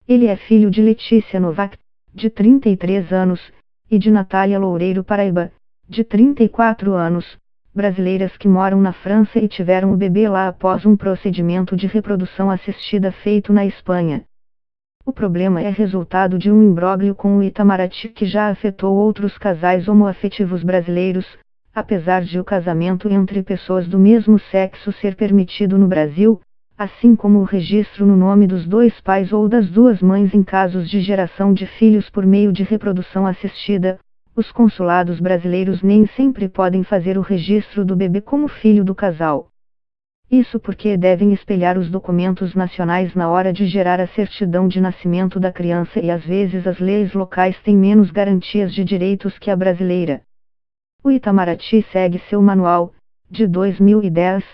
Ele é filho de Letícia Novak, de 33 anos, e de Natália Loureiro Paraíba, de 34 anos, brasileiras que moram na França e tiveram o bebê lá após um procedimento de reprodução assistida feito na Espanha. O problema é resultado de um imbróglio com o Itamaraty que já afetou outros casais homoafetivos brasileiros, apesar de o casamento entre pessoas do mesmo sexo ser permitido no Brasil, assim como o registro no nome dos dois pais ou das duas mães em casos de geração de filhos por meio de reprodução assistida. Os consulados brasileiros nem sempre podem fazer o registro do bebê como filho do casal. Isso porque devem espelhar os documentos nacionais na hora de gerar a certidão de nascimento da criança e às vezes as leis locais têm menos garantias de direitos que a brasileira. O Itamaraty segue seu manual, de 2010,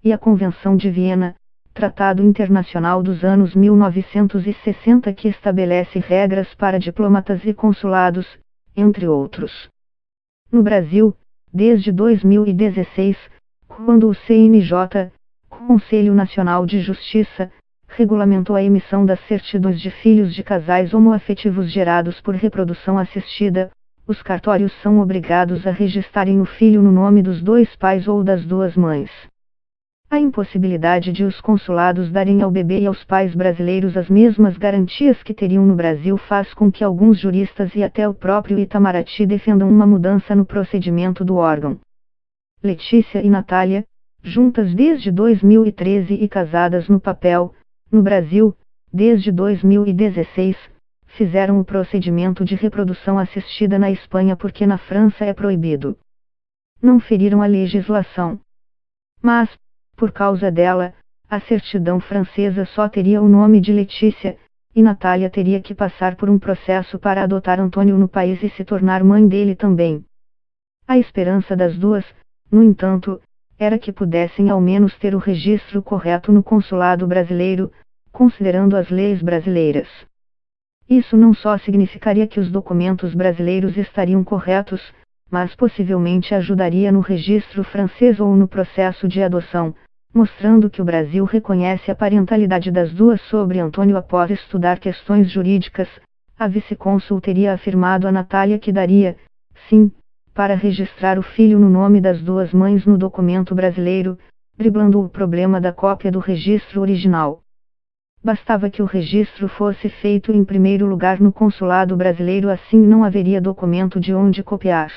e a Convenção de Viena, Tratado Internacional dos anos 1960 que estabelece regras para diplomatas e consulados, entre outros. No Brasil, desde 2016, quando o CNJ, Conselho Nacional de Justiça, regulamentou a emissão das certidões de filhos de casais homoafetivos gerados por reprodução assistida, os cartórios são obrigados a registrarem o filho no nome dos dois pais ou das duas mães. A impossibilidade de os consulados darem ao bebê e aos pais brasileiros as mesmas garantias que teriam no Brasil faz com que alguns juristas e até o próprio Itamaraty defendam uma mudança no procedimento do órgão. Letícia e Natália, juntas desde 2013 e casadas no papel, no Brasil, desde 2016, fizeram o procedimento de reprodução assistida na Espanha porque na França é proibido. Não feriram a legislação. Mas, por causa dela, a certidão francesa só teria o nome de Letícia, e Natália teria que passar por um processo para adotar Antônio no país e se tornar mãe dele também. A esperança das duas, no entanto, era que pudessem ao menos ter o registro correto no consulado brasileiro, considerando as leis brasileiras. Isso não só significaria que os documentos brasileiros estariam corretos, mas possivelmente ajudaria no registro francês ou no processo de adoção, mostrando que o Brasil reconhece a parentalidade das duas sobre Antônio após estudar questões jurídicas. A vice-cônsul teria afirmado a Natália que daria, sim, para registrar o filho no nome das duas mães no documento brasileiro, driblando o problema da cópia do registro original. Bastava que o registro fosse feito em primeiro lugar no consulado brasileiro, assim não haveria documento de onde copiar.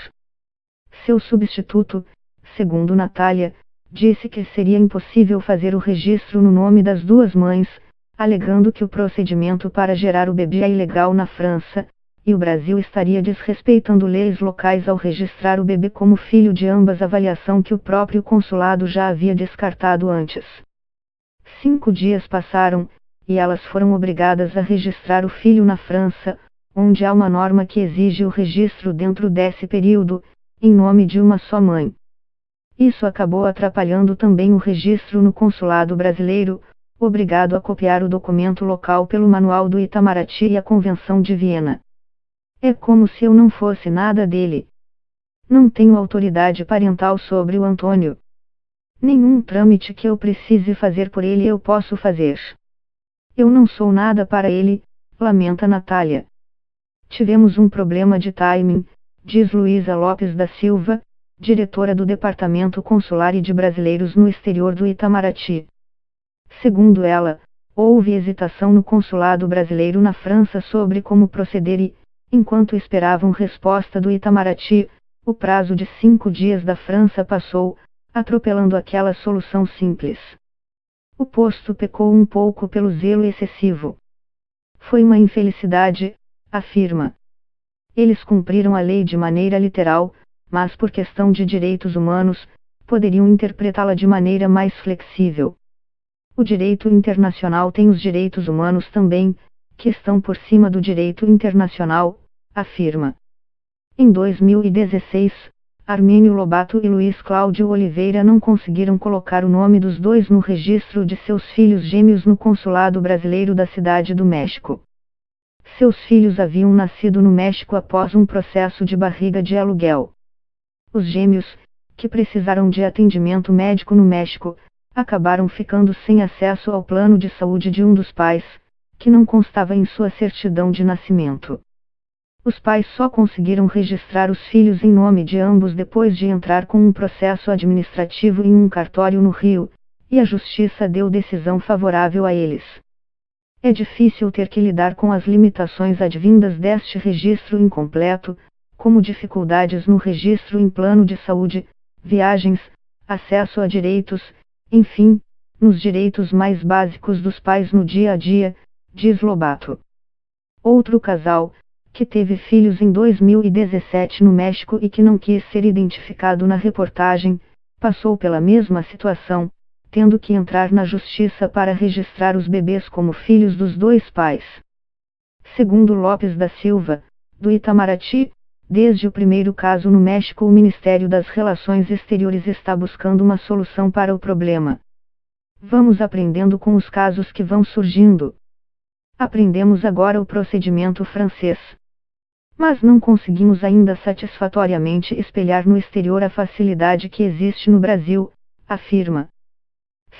Seu substituto, segundo Natália, disse que seria impossível fazer o registro no nome das duas mães, alegando que o procedimento para gerar o bebê é ilegal na França, e o Brasil estaria desrespeitando leis locais ao registrar o bebê como filho de ambas, avaliação que o próprio consulado já havia descartado antes. 5 dias passaram, e elas foram obrigadas a registrar o filho na França, onde há uma norma que exige o registro dentro desse período, em nome de uma só mãe. Isso acabou atrapalhando também o registro no consulado brasileiro, obrigado a copiar o documento local pelo manual do Itamaraty e a Convenção de Viena. É como se eu não fosse nada dele. Não tenho autoridade parental sobre o Antônio. Nenhum trâmite que eu precise fazer por ele eu posso fazer. Eu não sou nada para ele, lamenta Natália. Tivemos um problema de timing, diz Luísa Lopes da Silva, diretora do Departamento Consular e de Brasileiros no Exterior do Itamaraty. Segundo ela, houve hesitação no consulado brasileiro na França sobre como proceder e, enquanto esperavam resposta do Itamaraty, o prazo de 5 dias da França passou, atropelando aquela solução simples. O posto pecou um pouco pelo zelo excessivo. Foi uma infelicidade, afirma. Eles cumpriram a lei de maneira literal, mas por questão de direitos humanos, poderiam interpretá-la de maneira mais flexível. O direito internacional tem os direitos humanos também, que estão por cima do direito internacional, afirma. Em 2016, Armênio Lobato e Luiz Cláudio Oliveira não conseguiram colocar o nome dos dois no registro de seus filhos gêmeos no consulado brasileiro da Cidade do México. Seus filhos haviam nascido no México após um processo de barriga de aluguel. Os gêmeos, que precisaram de atendimento médico no México, acabaram ficando sem acesso ao plano de saúde de um dos pais, que não constava em sua certidão de nascimento. Os pais só conseguiram registrar os filhos em nome de ambos depois de entrar com um processo administrativo em um cartório no Rio, e a justiça deu decisão favorável a eles. É difícil ter que lidar com as limitações advindas deste registro incompleto, como dificuldades no registro em plano de saúde, viagens, acesso a direitos, enfim, nos direitos mais básicos dos pais no dia a dia, diz Lobato. Outro casal, que teve filhos em 2017 no México e que não quis ser identificado na reportagem, passou pela mesma situação, tendo que entrar na justiça para registrar os bebês como filhos dos dois pais. Segundo Lopes da Silva, do Itamaraty, desde o primeiro caso no México, o Ministério das Relações Exteriores está buscando uma solução para o problema. Vamos aprendendo com os casos que vão surgindo. Aprendemos agora o procedimento francês. Mas não conseguimos ainda satisfatoriamente espelhar no exterior a facilidade que existe no Brasil, afirma.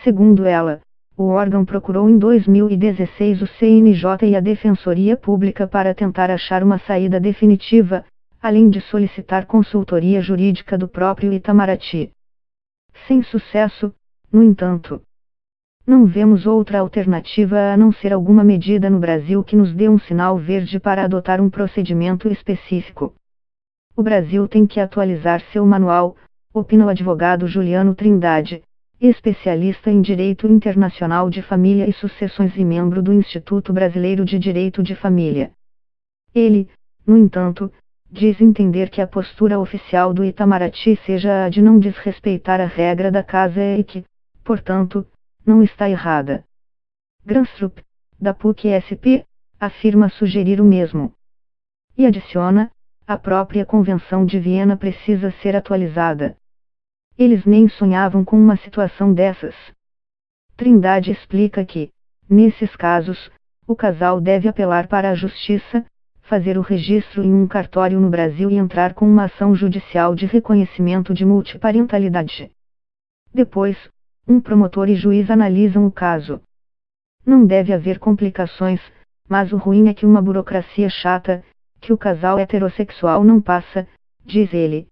Segundo ela, o órgão procurou em 2016 o CNJ e a Defensoria Pública para tentar achar uma saída definitiva, além de solicitar consultoria jurídica do próprio Itamaraty. Sem sucesso, no entanto. Não vemos outra alternativa a não ser alguma medida no Brasil que nos dê um sinal verde para adotar um procedimento específico. O Brasil tem que atualizar seu manual, opina o advogado Juliano Trindade, especialista em Direito Internacional de Família e Sucessões e membro do Instituto Brasileiro de Direito de Família. Ele, no entanto, diz entender que a postura oficial do Itamaraty seja a de não desrespeitar a regra da casa e que, portanto, não está errada. Granstrup, da PUC-SP, afirma sugerir o mesmo. E adiciona, a própria Convenção de Viena precisa ser atualizada. Eles nem sonhavam com uma situação dessas. Trindade explica que, nesses casos, o casal deve apelar para a justiça, fazer o registro em um cartório no Brasil e entrar com uma ação judicial de reconhecimento de multiparentalidade. Depois, um promotor e juiz analisam o caso. Não deve haver complicações, mas o ruim é que uma burocracia chata, que o casal heterossexual não passa, diz ele.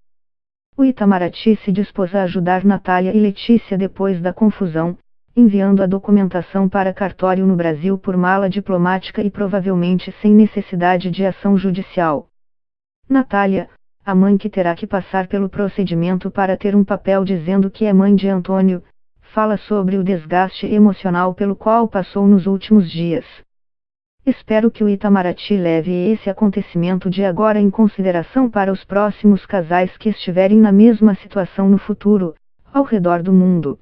O Itamaraty se dispôs a ajudar Natália e Letícia depois da confusão, enviando a documentação para cartório no Brasil por mala diplomática e provavelmente sem necessidade de ação judicial. Natália, a mãe que terá que passar pelo procedimento para ter um papel dizendo que é mãe de Antônio, fala sobre o desgaste emocional pelo qual passou nos últimos dias. Espero que o Itamaraty leve esse acontecimento de agora em consideração para os próximos casais que estiverem na mesma situação no futuro, ao redor do mundo.